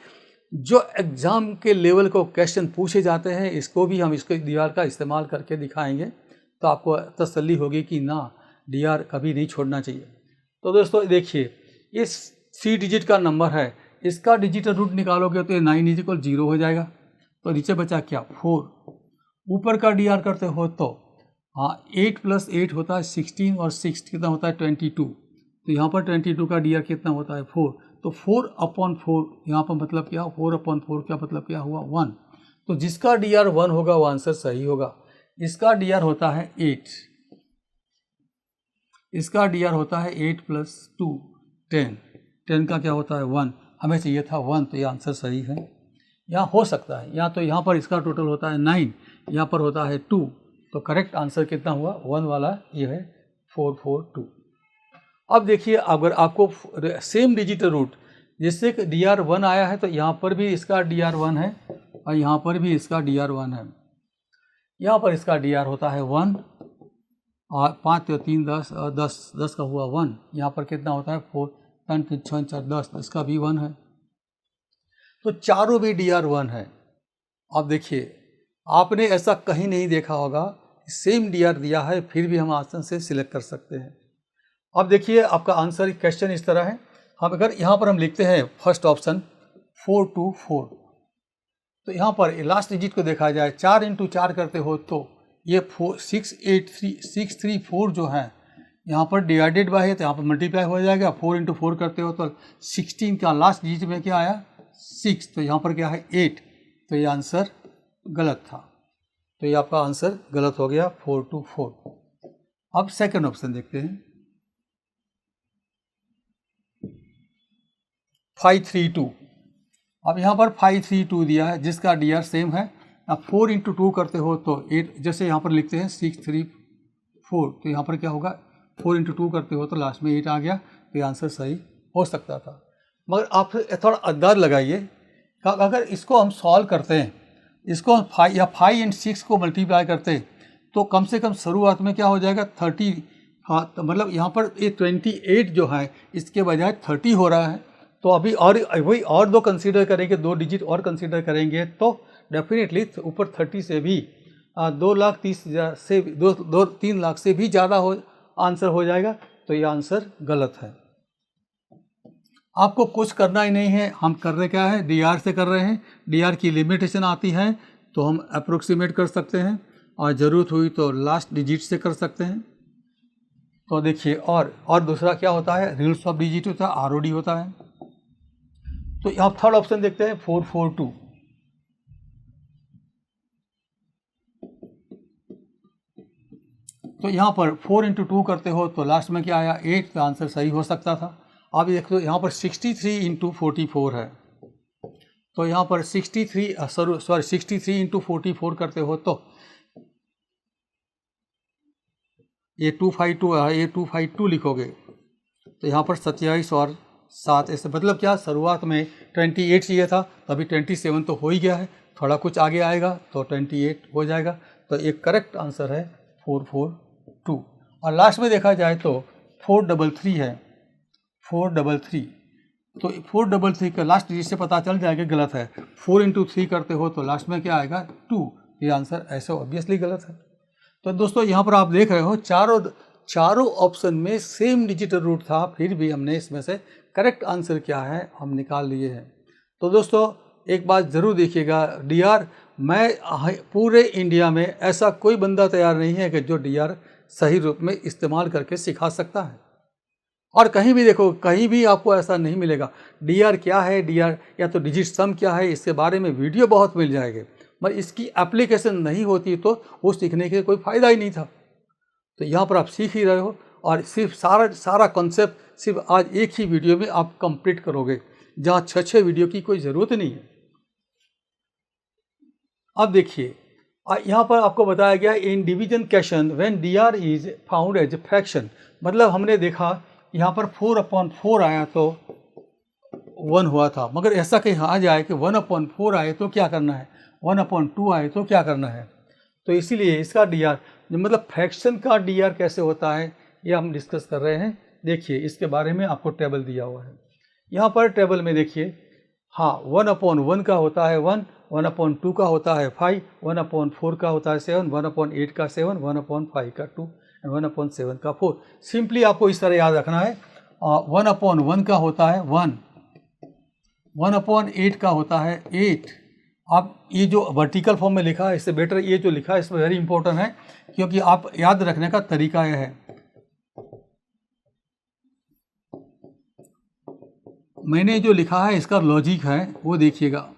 जो एग्ज़ाम के लेवल को क्वेश्चन पूछे जाते हैं इसको भी हम इसको डीआर का इस्तेमाल करके दिखाएंगे, तो आपको तसल्ली होगी कि ना डीआर कभी नहीं छोड़ना चाहिए। तो दोस्तों देखिए, इस 3 डिजिट का नंबर है, इसका डिजिटल रूट निकालोगे तो 9 = 0 हो जाएगा। तो नीचे बचा क्या 4। ऊपर का डीआर करते हो तो 8 + 8 होता है 16 और 6 कितना होता है 22। तो यहाँ पर 22 का डीआर कितना होता है 4। तो 4/4 यहाँ पर मतलब क्या 4/4 का मतलब क्या हुआ 1। तो जिसका डीआर 1 होगा वो आंसर सही होगा। इसका डीआर होता है 8, इसका डीआर होता है 8 + 2 10, 10 का क्या होता है 1, हमें चाहिए था 1, तो ये आंसर सही है। यहाँ हो सकता है या तो यहाँ पर इसका टोटल होता है 9, यहाँ पर होता है 2, तो करेक्ट आंसर कितना हुआ 1 वाला, ये है 442। अब देखिए, अगर आपको सेम डिजिटल रूट जिससे डीआर 1 आया है तो यहाँ पर भी इसका डीआर 1 है और यहाँ पर भी इसका डीआर 1 है। यहाँ पर इसका डीआर होता है 1 और 5 × 3 10 और 10 का हुआ 1। यहाँ पर कितना होता है 4 10 3 6 4 10, इसका भी 1 है। तो चारों भी डीआर 1 है। अब देखिए, आपने ऐसा कहीं नहीं देखा होगा, सेम डीआर दिया है फिर भी हम आसान से सिलेक्ट कर सकते हैं। अब देखिए, आपका आंसर क्वेश्चन इस तरह है। हम अगर यहाँ पर हम लिखते हैं फर्स्ट ऑप्शन 424, तो यहाँ पर लास्ट डिजिट को देखा जाए 4 × 4 करते हो तो ये 634 जो है यहाँ पर डिवाइडेड बाय है तो यहाँ पर मल्टीप्लाई हो जाएगा। 4 × 4 करते हो तो 16 का लास्ट डिजिट में क्या आया 6, तो यहाँ पर क्या है 8, तो ये आंसर गलत था। तो ये आपका आंसर गलत हो गया 424। अब सेकंड ऑप्शन देखते हैं 532। अब यहाँ पर 532 दिया है जिसका डीआर सेम है। अब 4 × 2 करते हो तो 8, जैसे यहाँ पर लिखते हैं 634, तो यहाँ पर क्या होगा 4 × 2 करते हो तो लास्ट में 8 आ गया, तो ये आंसर सही हो सकता था। मगर आप थोड़ा अंदाज लगाइए, अगर इसको हम सॉल्व करते हैं, इसको 5 या 5 × 6 को मल्टीप्लाई करते हैं तो कम से कम शुरुआत में क्या हो जाएगा 30। हाँ, तो मतलब यहाँ पर ये 28 जो है इसके बजाय 30 हो रहा है। तो अभी और वही और 2 कंसीडर करेंगे, 2 डिजिट और कंसीडर करेंगे तो डेफिनेटली ऊपर 30 से भी 2,30,000 से 3 लाख से भी ज़्यादा हो आंसर हो जाएगा। तो ये आंसर गलत है। आपको कुछ करना ही नहीं है, हम कर रहे क्या है डीआर से कर रहे हैं। डीआर की लिमिटेशन आती है तो हम अप्रोक्सीमेट कर सकते हैं और ज़रूरत हुई तो लास्ट डिजिट से कर सकते हैं। तो देखिए, और दूसरा क्या होता है रूल्स ऑफ डिजिट होता है, आरओडी होता है। तो आप थर्ड ऑप्शन देखते हैं 442। तो यहाँ पर 4 × 2 करते हो तो लास्ट में क्या आया 8, तो आंसर सही हो सकता था। आप देखो यहाँ पर 63 × 44 है, तो यहाँ पर 63 × 44 करते हो तो ये 252 है, ये 252 लिखोगे तो यहाँ पर 27 और 7, ऐसे मतलब क्या शुरुआत में 28 चाहिए था, तो अभी 27 तो हो ही गया है, थोड़ा कुछ आगे आएगा तो 28 हो जाएगा। तो एक करेक्ट आंसर है 442। और लास्ट में देखा जाए तो 433 है, 433, तो 433 का लास्ट डिजिट से पता चल जाएगा गलत है। 4 × 3 करते हो तो लास्ट में क्या आएगा 2, ये आंसर ऐसे ऑब्वियसली गलत है। तो दोस्तों यहाँ पर आप देख रहे हो चारों ऑप्शन में सेम डिजिटल रूट था, फिर भी हमने इसमें से करेक्ट आंसर क्या है हम निकाल लिए हैं। तो दोस्तों एक बात ज़रूर देखिएगा, डीआर मैं पूरे इंडिया में ऐसा कोई बंदा तैयार नहीं है कि जो डीआर सही रूप में इस्तेमाल करके सिखा सकता है। और कहीं भी देखो, कहीं भी आपको ऐसा नहीं मिलेगा। डीआर क्या है, डीआर या तो डिजिट सम क्या है, इसके बारे में वीडियो बहुत मिल जाएंगे, मगर इसकी एप्लीकेशन नहीं होती तो वो सीखने के कोई फ़ायदा ही नहीं था। तो यहाँ पर आप सीख ही रहे हो और सिर्फ सारा कॉन्सेप्ट सिर्फ आज एक ही वीडियो में आप कंप्लीट करोगे, जहाँ 6 वीडियो की कोई ज़रूरत नहीं है। अब देखिए, यहाँ पर आपको बताया गया in division question when DR is found as fraction, मतलब हमने देखा यहाँ पर 4/4 आया तो 1 हुआ था, मगर ऐसा कहीं आ जाए कि 1/4 आए तो क्या करना है, 1/2 आए तो क्या करना है। तो इसीलिए इसका डीआर मतलब फ्रैक्शन का डीआर कैसे होता है ये हम डिस्कस कर रहे हैं। देखिए इसके बारे में आपको टेबल दिया हुआ है। यहाँ पर टेबल में देखिए, हाँ 1/1 का होता है 1, 1/2 का होता है 5, 1/4 का होता है 7, 1/8 का 7, 1/5 का 2 एंड 1/7 का 4। सिंपली आपको इस तरह याद रखना है। 1/1 का होता है 1, 1/8 का होता है 8। आप ये जो वर्टिकल फॉर्म में लिखा है इससे बेटर ये जो लिखा है इसमें वेरी इंपॉर्टेंट है, क्योंकि आप याद रखने का तरीका यह है। मैंने जो लिखा है इसका लॉजिक है वो देखिएगा।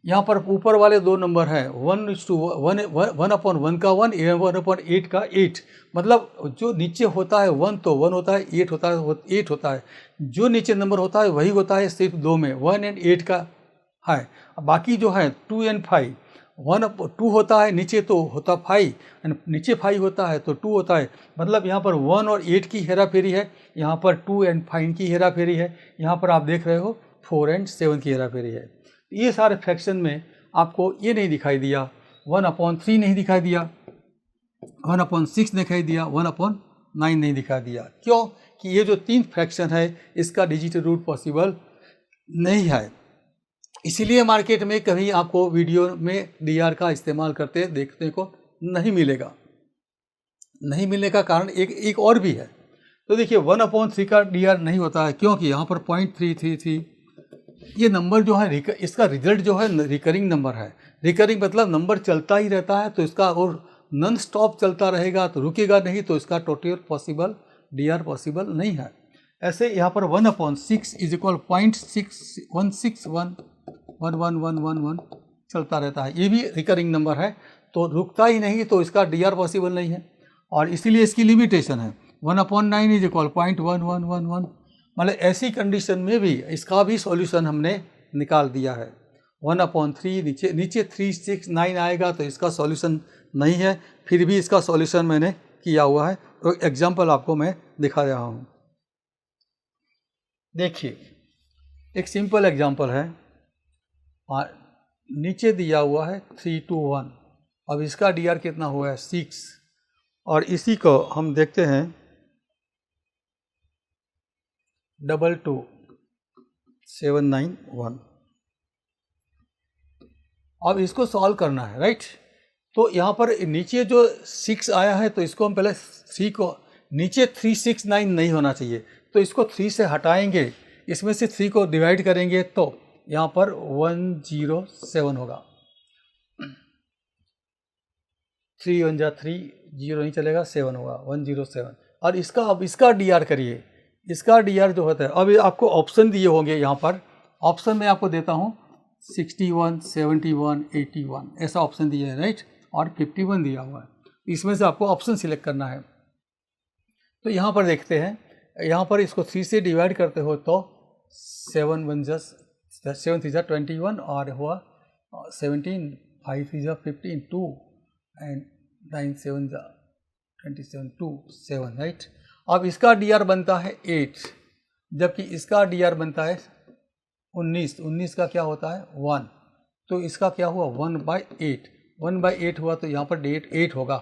यहाँ पर ऊपर वाले दो नंबर है 1/1 का 1, 1/8 का 8। मतलब जो नीचे होता है 1 तो 1 होता है, 8 होता है 8 होता है। जो नीचे नंबर होता है वही होता है सिर्फ दो में, 1 एंड 8 का है। बाकी जो है 2 एंड 5, 2 होता है नीचे तो होता 5 एंड नीचे 5 होता है तो 2 होता है। मतलब यहाँ पर 1 और 8 की हेरा फेरी है, यहाँ पर 2 एंड 5 की हेरा फेरी है, यहाँ पर आप देख रहे हो 4 एंड 7 की हेरा फेरी है। ये सारे फ्रैक्शन में आपको ये नहीं दिखाई दिया, 1/3 नहीं दिखाई दिया, 1/6 दिखाई दिया, 1/9 नहीं दिखाई दिया। क्यों कि ये जो 3 फ्रैक्शन है इसका डिजिटल रूट पॉसिबल नहीं है। इसीलिए मार्केट में कभी आपको वीडियो में डीआर का इस्तेमाल करते देखने को नहीं मिलेगा। नहीं मिलने का कारण एक और भी है। तो देखिए 1/3 का डीआर नहीं होता है क्योंकि यहाँ पर 0.333 ये नंबर जो है इसका रिजल्ट जो है रिकरिंग नंबर है। रिकरिंग मतलब नंबर चलता ही रहता है, तो इसका और नॉन स्टॉप चलता रहेगा तो रुकेगा नहीं, तो इसका टोटल पॉसिबल डीआर पॉसिबल नहीं है। ऐसे यहाँ पर 1/6 इज इक्वल 0.61111111 चलता रहता है। ये भी रिकरिंग नंबर है तो रुकता ही नहीं, तो इसका डीआर पॉसिबल नहीं है। और इसीलिए इसकी लिमिटेशन है 1/9 इज इक्वल 0.1111। मतलब ऐसी कंडीशन में भी इसका भी सॉल्यूशन हमने निकाल दिया है। 1/3 नीचे 3, 6, 9 आएगा तो इसका सॉल्यूशन नहीं है, फिर भी इसका सॉल्यूशन मैंने किया हुआ है। तो एग्जांपल आपको मैं दिखा रहा हूँ। देखिए एक सिंपल एग्जांपल है, नीचे दिया हुआ है 3, 2, 1। अब इसका डीआर कितना हुआ है 6, और इसी को हम देखते हैं 22791। अब इसको सॉल्व करना है, राइट। तो यहाँ पर नीचे जो 6 आया है तो इसको हम पहले 3 को नीचे 369 नहीं होना चाहिए, तो इसको 3 से हटाएंगे, इसमें से 3 को डिवाइड करेंगे तो यहाँ पर 107 होगा। 3 1 जा 3, 0 नहीं चलेगा, 7 होगा, 107। और इसका अब इसका डीआर करिए, इसका डीआर जो होता है, अब आपको ऑप्शन दिए होंगे। यहाँ पर ऑप्शन में आपको देता हूँ 61, 71, 81 ऐसा ऑप्शन दिया है, राइट, और 51 दिया हुआ है। इसमें से आपको ऑप्शन सिलेक्ट करना है। तो यहाँ पर देखते हैं, यहाँ पर इसको 3 से डिवाइड करते हो तो 7 1 जा 7 3 जा 21 और हुआ 17, 5 3 जा 15, 2 एंड 9 7 जा 27, 2 7, राइट। अब इसका डीआर बनता है 8, जबकि इसका डीआर बनता है 19। 19 का क्या होता है 1, तो इसका क्या हुआ 1/8। 1/8 हुआ तो यहाँ पर 8 होगा,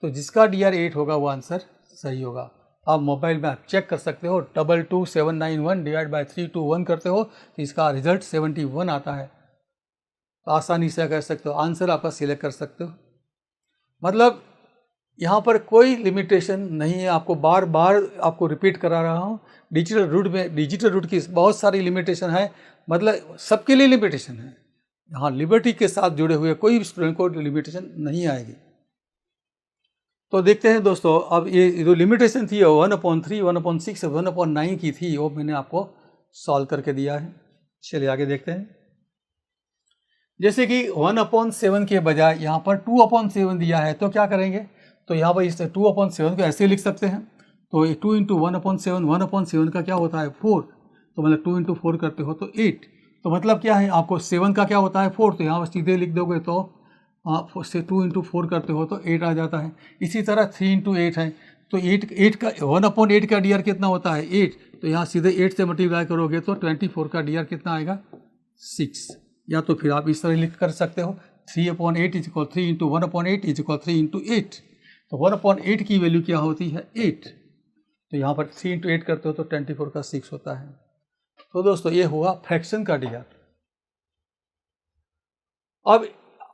तो जिसका डीआर 8 होगा वो आंसर सही होगा। आप मोबाइल में आप चेक कर सकते हो, 22791 डिवाइड बाय 321 करते हो तो इसका रिजल्ट 71 आता है। तो आसानी से कर सकते हो, आंसर आपका सिलेक्ट कर सकते हो। मतलब यहाँ पर कोई लिमिटेशन नहीं है, आपको बार बार आपको रिपीट करा रहा हूँ। डिजिटल रूट में डिजिटल रूट की बहुत सारी लिमिटेशन है, मतलब सबके लिए लिमिटेशन है। यहाँ लिबर्टी के साथ जुड़े हुए कोई स्टूडेंट को लिमिटेशन नहीं आएगी। तो देखते हैं दोस्तों, अब ये जो लिमिटेशन थी 1/3, 1/6, 1/9 की थी, वो मैंने आपको सॉल्व करके दिया है। चलिए आगे देखते हैं। जैसे कि 1/7 के बजाय यहाँ पर 2/7 दिया है, तो क्या करेंगे, तो यहाँ पर इस 2/7 को ऐसे लिख सकते हैं। तो 2 × 1/7, 1/7 का क्या होता है 4, तो मतलब 2 × 4 करते हो तो 8। तो मतलब क्या है, आपको 7 का क्या होता है 4, तो यहाँ पर सीधे लिख दोगे तो आप 2 × 4 करते हो तो 8 आ जाता है। इसी तरह 3 × 8 है, तो 8 का 1/8 का डीआर कितना होता है 8, तो यहाँ सीधे 8 से मल्टीप्लाई करोगे तो 24 का डीआर कितना आएगा 6। या तो फिर आप इस तरह लिख कर सकते हो 3/8 इज इक्वल 3 × 1/8 इज इक्वल 3 × 8। तो 1/8 की वैल्यू क्या होती है 8। तो यहाँ पर 3 into 8 करते हो तो 24 का 6 होता है। तो दोस्तों ये हुआ फ्रैक्शन का डी आर। अब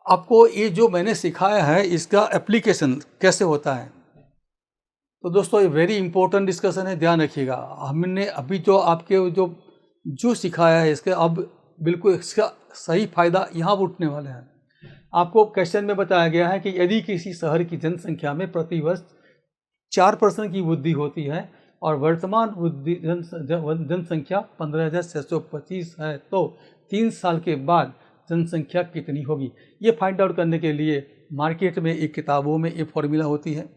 आपको ये जो मैंने सिखाया है इसका एप्लीकेशन कैसे होता है, तो दोस्तों ये वेरी इंपॉर्टेंट डिस्कशन है, ध्यान रखिएगा। हमने अभी जो आपके जो सिखाया है इसके अब बिल्कुल इसका सही फायदा यहाँ पर उठने वाले हैं। आपको क्वेश्चन में बताया गया है कि यदि किसी शहर की जनसंख्या में प्रतिवर्ष 4% की वृद्धि होती है और वर्तमान जनसंख्या 15,625 है तो 3 साल के बाद जनसंख्या कितनी होगी। ये फाइंड आउट करने के लिए मार्केट में एक किताबों में ये फॉर्मूला होती है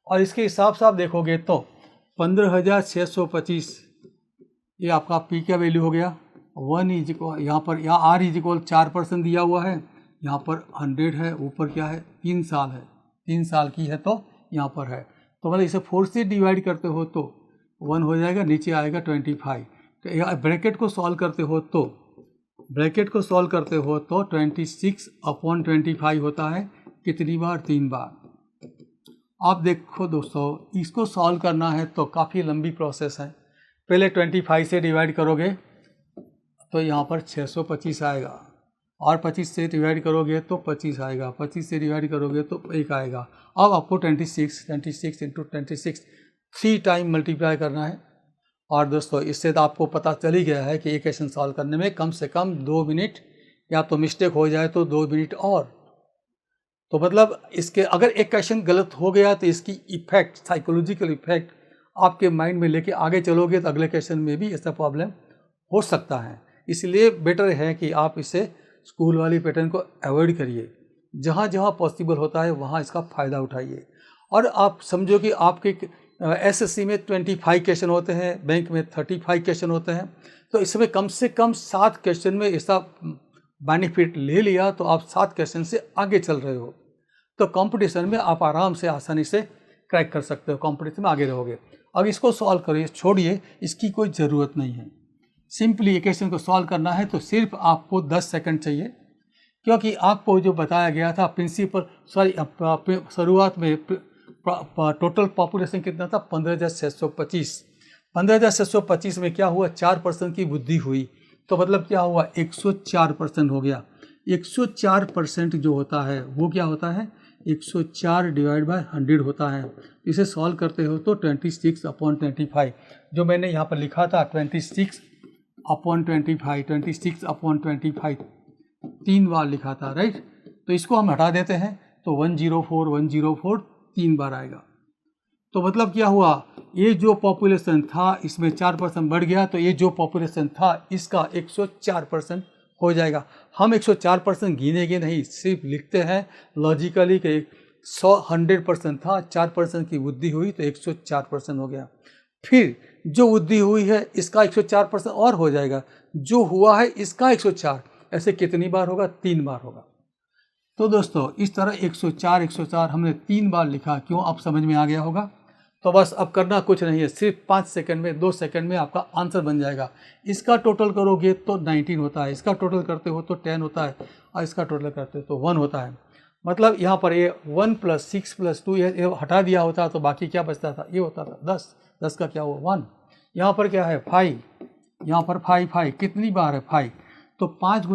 और इसके हिसाब से आप देखोगे तो 15,625 ये आपका पी का वैल्यू हो गया। 1 इज इक्वल यहाँ आर इज इक्वल 4% दिया हुआ है, यहाँ पर 100 है, ऊपर क्या है 3 साल है, 3 साल की है तो यहाँ पर है। तो मतलब इसे 4 से डिवाइड करते हो तो 1 हो जाएगा, नीचे आएगा 25। तो ब्रैकेट को सॉल्व करते हो तो 26/25 होता है, कितनी बार 3 बार। आप देखो दोस्तों इसको सॉल्व करना है तो काफ़ी लंबी प्रोसेस है। पहले 25 से डिवाइड करोगे तो यहाँ पर 625 आएगा और 25 से डिवाइड करोगे तो 25 आएगा, 25 से डिवाइड करोगे तो 1 आएगा। अब आपको 26 into 26 3 टाइम मल्टीप्लाई करना है। और दोस्तों इससे तो आपको पता चल ही गया है कि एक क्वेश्चन सॉल्व करने में कम से कम 2 मिनट, या तो मिस्टेक हो जाए तो 2 मिनट और। तो मतलब इसके अगर एक क्वेश्चन गलत हो गया तो इसकी इफेक्ट, साइकोलॉजिकल इफेक्ट आपके माइंड में लेके आगे चलोगे तो अगले क्वेश्चन में भी ऐसा प्रॉब्लम हो सकता है। इसलिए बेटर है कि आप इसे स्कूल वाली पैटर्न को अवॉइड करिए, जहाँ जहाँ पॉसिबल होता है वहाँ इसका फ़ायदा उठाइए। और आप समझो कि आपके एसएससी में 25 क्वेश्चन होते हैं, बैंक में 35 क्वेश्चन होते हैं, तो इसमें कम से कम 7 क्वेश्चन में ऐसा बेनिफिट ले लिया तो आप 7 क्वेश्चन से आगे चल रहे हो, तो कंपटीशन में आप आराम से आसानी से क्रैक कर सकते हो, कंपटीशन में आगे रहोगे। अब इसको सॉल्व करिए, छोड़िए, इसकी कोई ज़रूरत नहीं है। सिंपली इक्वेशन को सॉल्व करना है तो सिर्फ आपको 10 सेकंड चाहिए, क्योंकि आपको जो बताया गया था प्रिंसिपल शुरुआत में टोटल पॉपुलेशन कितना था 15,625। 15,625 में क्या हुआ 4% की वृद्धि हुई, तो मतलब क्या हुआ 104% हो गया। 104% जो होता है वो क्या होता है 104 डिवाइड बाय 100 होता है। इसे सॉल्व करते हो तो 26/25 जो मैंने यहाँ पर लिखा था 26/25 3 बार लिखा था, राइट। तो इसको हम हटा देते हैं तो 104 3 बार आएगा। तो मतलब क्या हुआ, ये जो पॉपुलेशन था इसमें 4% बढ़ गया, तो ये जो पॉपुलेशन था इसका 104% हो जाएगा। हम 104% गिनेंगे नहीं, सिर्फ लिखते हैं लॉजिकली कि 100% था, 4% की वृद्धि हुई तो 104% हो गया। फिर जो वृद्धि हुई है इसका 104% और हो जाएगा, जो हुआ है इसका 104, ऐसे कितनी बार होगा 3 बार होगा। तो दोस्तों इस तरह 104 हमने 3 बार लिखा, क्यों आप समझ में आ गया होगा। तो बस अब करना कुछ नहीं है, सिर्फ 5 सेकंड में 2 सेकंड में आपका आंसर बन जाएगा। इसका टोटल करोगे तो 19 होता है, इसका टोटल करते हो तो 10 होता है और इसका टोटल करते हो तो 1 होता है। मतलब यहाँ पर ये 1 + 6 + 2 ये हटा दिया होता तो बाकी क्या बचता था, ये होता था 10 का क्या हुआ 1। यहाँ पर क्या है 5, यहाँ पर 5 कितनी बार है 5, तो 5 ×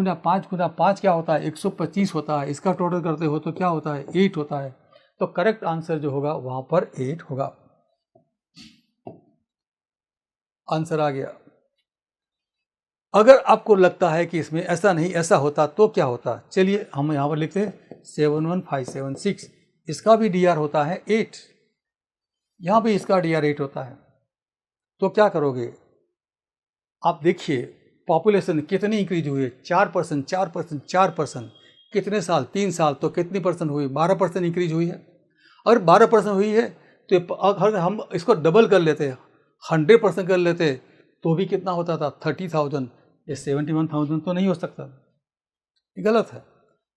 5 क्या होता है 125 होता है। इसका टोटल करते हो तो क्या होता है 8 होता है। तो करेक्ट आंसर जो होगा वहाँ पर 8 होगा। आंसर आ गया। अगर आपको लगता है कि इसमें ऐसा नहीं ऐसा होता तो क्या होता, चलिए हम यहाँ पर लिखते हैं 71576, इसका भी DR होता है 8, यहाँ भी इसका DR 8 होता है। तो क्या करोगे आप देखिए पॉपुलेशन कितनी इंक्रीज हुई है 4%, कितने साल 3 साल, तो कितनी परसेंट हुई 12% इंक्रीज हुई है। अगर 12% हुई है तो अगर हम इसको डबल कर लेते 100% कर लेते तो भी कितना होता था 30,000, ये 71,000 तो नहीं हो सकता, ये गलत है।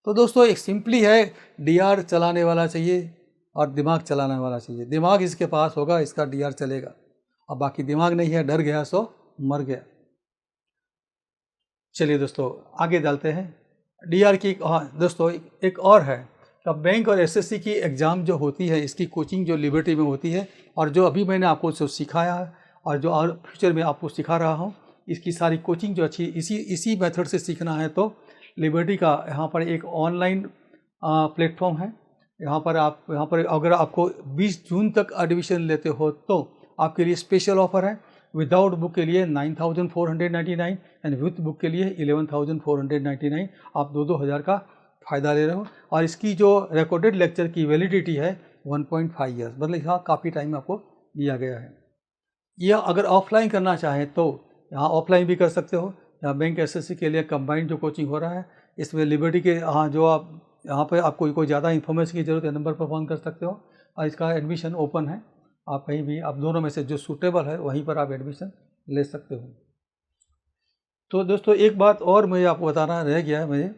तो दोस्तों एक सिंपली है, DR चलाने वाला चाहिए और दिमाग चलाने वाला चाहिए। दिमाग इसके पास होगा इसका DR चलेगा, अब बाकी दिमाग नहीं है, डर गया सो मर गया। चलिए दोस्तों आगे डालते हैं DR की। हाँ दोस्तों एक और है तो बैंक और एसएससी की एग्ज़ाम जो होती है, इसकी कोचिंग जो लिबर्टी में होती है, और जो अभी मैंने आपको जो सिखाया है और जो और फ्यूचर में आपको सिखा रहा हूँ, इसकी सारी कोचिंग जो अच्छी इसी मेथड से सीखना है तो लिबर्टी का यहाँ पर एक ऑनलाइन प्लेटफॉर्म है। यहाँ पर अगर आपको 20 जून तक एडमिशन लेते हो तो आपके लिए स्पेशल ऑफर है। विदाउट बुक के लिए 9,499 एंड विथ बुक के लिए 11,499। आप 2,000 का फ़ायदा ले रहे हो। और इसकी जो रिकॉर्डेड लेक्चर की वैलिडिटी है 1.5 ईयर्स, मतलब यहाँ काफ़ी टाइम आपको दिया गया है। यह अगर ऑफलाइन करना चाहें तो यहाँ ऑफलाइन भी कर सकते हो। यहाँ बैंक एसएससी के लिए कंबाइंड जो कोचिंग हो रहा है, इसमें लिबर्टी के जो आप यहाँ पर आपको कोई ज़्यादा इन्फॉर्मेशन की ज़रूरत है, नंबर पर फ़ोन कर सकते हो। और इसका एडमिशन ओपन है, आप कहीं भी, आप दोनों में से जो सूटेबल है वहीं पर आप एडमिशन ले सकते हो। तो दोस्तों एक बात और मुझे आपको बताना रह गया है, मुझे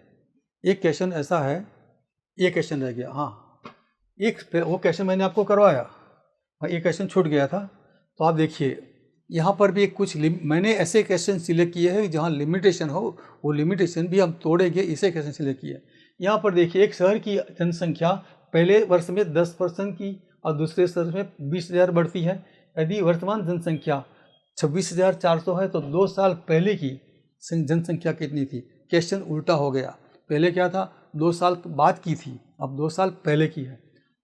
एक क्वेश्चन ऐसा है, ये क्वेश्चन रह गया। हाँ, वो क्वेश्चन मैंने आपको करवाया, एक क्वेश्चन छूट गया था। तो आप देखिए यहाँ पर भी कुछ मैंने ऐसे क्वेश्चन सिलेक्ट किए हैं जहाँ लिमिटेशन हो, वो लिमिटेशन भी हम तोड़ेंगे, इसे क्वेश्चन सिलेक्ट किए। यहाँ पर देखिए एक शहर की जनसंख्या पहले वर्ष में 10% की और दूसरे वर्ष में 20,000 बढ़ती है। यदि वर्तमान जनसंख्या 26,400 है तो 2 साल पहले की जनसंख्या कितनी थी? क्वेश्चन उल्टा हो गया, पहले क्या था 2 साल बाद की थी, अब 2 साल पहले की है।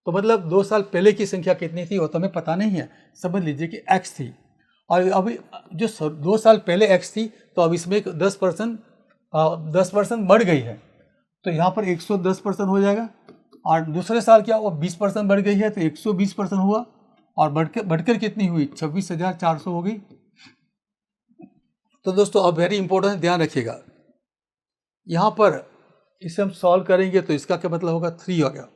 तो मतलब 2 साल पहले की संख्या कितनी थी वो तो हमें पता नहीं है, समझ लीजिए कि x थी। और अभी जो 2 साल पहले x थी तो अब इसमें 10% बढ़ गई है, तो यहाँ पर 110% हो जाएगा। और दूसरे साल क्या हुआ, 20% बढ़ गई है तो 120% हुआ। और बढ़कर कितनी हुई? 26,400 हो गई। तो दोस्तों अब वेरी इंपॉर्टेंट ध्यान रखिएगा, यहाँ पर इसे हम सॉल्व करेंगे तो इसका क्या मतलब होगा, 3 हो गया।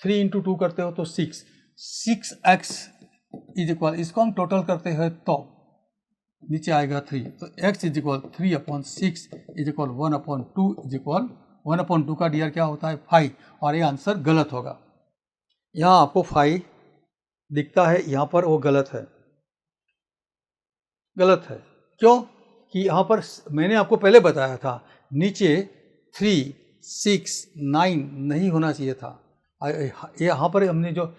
3 × 2 करते हो तो 6x इज इक्वल, इसको हम टोटल करते हैं तो नीचे आएगा 3, तो x is equal 3/6 is equal 1/2 is equal 1/2 का डी क्या होता है 5, और ये आंसर गलत होगा। यहाँ आपको 5 दिखता है, यहाँ पर वो गलत है। क्यों कि यहाँ पर मैंने आपको पहले बताया था नीचे 3, 6, 9 नहीं होना चाहिए था। यहाँ पर हमने जो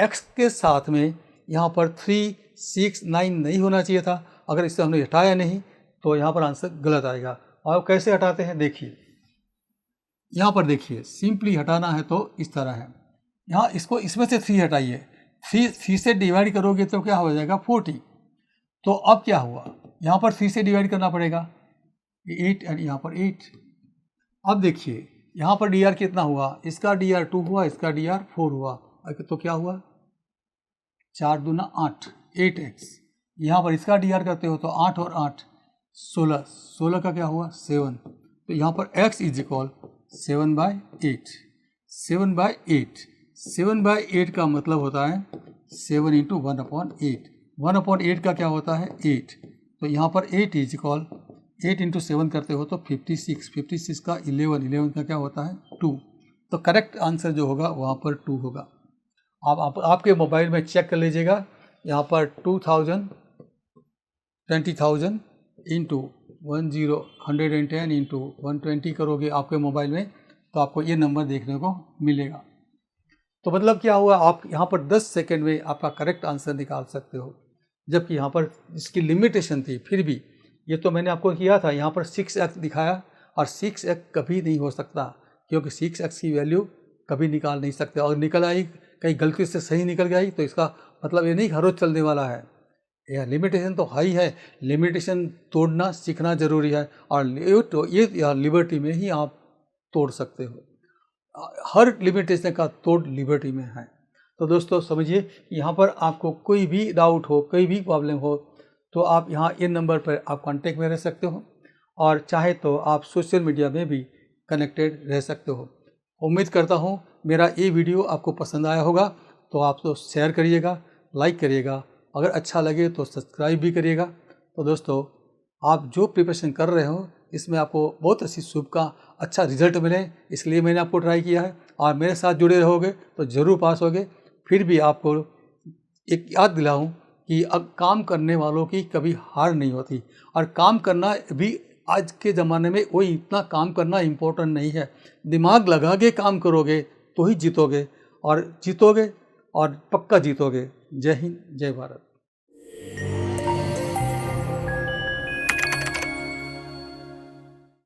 x के साथ में यहाँ पर 3, 6, 9 नहीं होना चाहिए था। अगर इसे हमने हटाया नहीं तो यहाँ पर आंसर गलत आएगा। और कैसे हटाते हैं देखिए, यहाँ पर देखिए सिंपली हटाना है तो इस तरह है। यहाँ इसको इसमें से 3 हटाइए, 3 से डिवाइड करोगे तो क्या हो जाएगा 40। तो अब क्या हुआ, यहाँ पर 3 से डिवाइड करना पड़ेगा 8 और यहाँ पर 8। अब देखिए यहाँ पर dr कितना हुआ, इसका dr 2 हुआ, इसका dr 4 हुआ, तो क्या हुआ 4 दूना 8, 8x। यहाँ पर इसका dr करते हो तो 8 और 8 16, 16 का क्या हुआ 7। तो यहाँ पर x इज इक्वल 7/8, 7/8, 7/8 का मतलब होता है 7 × 1/8, 1/8 का क्या होता है 8। तो यहाँ पर 8 इज इक्वल 8 × 7 करते हो तो 56, 56 का 11, 11 का क्या होता है 2। तो करेक्ट आंसर जो होगा वहाँ पर 2 होगा। आप आपके मोबाइल में चेक कर लीजिएगा, यहाँ पर 20,000 20,000 इंटू 110 इंटू 120 करोगे आपके मोबाइल में तो आपको ये नंबर देखने को मिलेगा। तो मतलब क्या हुआ, आप यहाँ पर 10 सेकंड में आपका करेक्ट आंसर निकाल सकते हो, जबकि यहाँ पर इसकी लिमिटेशन थी। फिर भी ये तो मैंने आपको किया था, यहाँ पर 6x दिखाया, और 6x कभी नहीं हो सकता क्योंकि 6x की वैल्यू कभी निकाल नहीं सकते। और निकल आई, कहीं गलती से सही निकल गई तो इसका मतलब ये नहीं हर रोज चलने वाला है। यह लिमिटेशन तो हाई है, लिमिटेशन तोड़ना सीखना जरूरी है, और ये लिबर्टी में ही आप तोड़ सकते हो। हर लिमिटेशन का तोड़ लिबर्टी में है। तो दोस्तों समझिए, यहाँ पर आपको कोई भी डाउट हो, कोई भी प्रॉब्लम हो तो आप यहाँ इन नंबर पर आप कांटेक्ट में रह सकते हो, और चाहे तो आप सोशल मीडिया में भी कनेक्टेड रह सकते हो। उम्मीद करता हूँ मेरा ये वीडियो आपको पसंद आया होगा, तो आप तो शेयर करिएगा, लाइक करिएगा, अगर अच्छा लगे तो सब्सक्राइब भी करिएगा। तो दोस्तों आप जो प्रिपरेशन कर रहे हो इसमें आपको बहुत अच्छा रिजल्ट मिले, इसलिए मैंने आपको ट्राई किया है, और मेरे साथ जुड़े रहोगे तो ज़रूर पास होगे। फिर भी आपको एक याद दिलाऊं कि अब काम करने वालों की कभी हार नहीं होती, और काम करना भी आज के ज़माने में कोई इतना काम करना इम्पोर्टेंट नहीं है। दिमाग लगा के काम करोगे तो ही जीतोगे, और जीतोगे और पक्का जीतोगे। जय हिंद, जय भारत।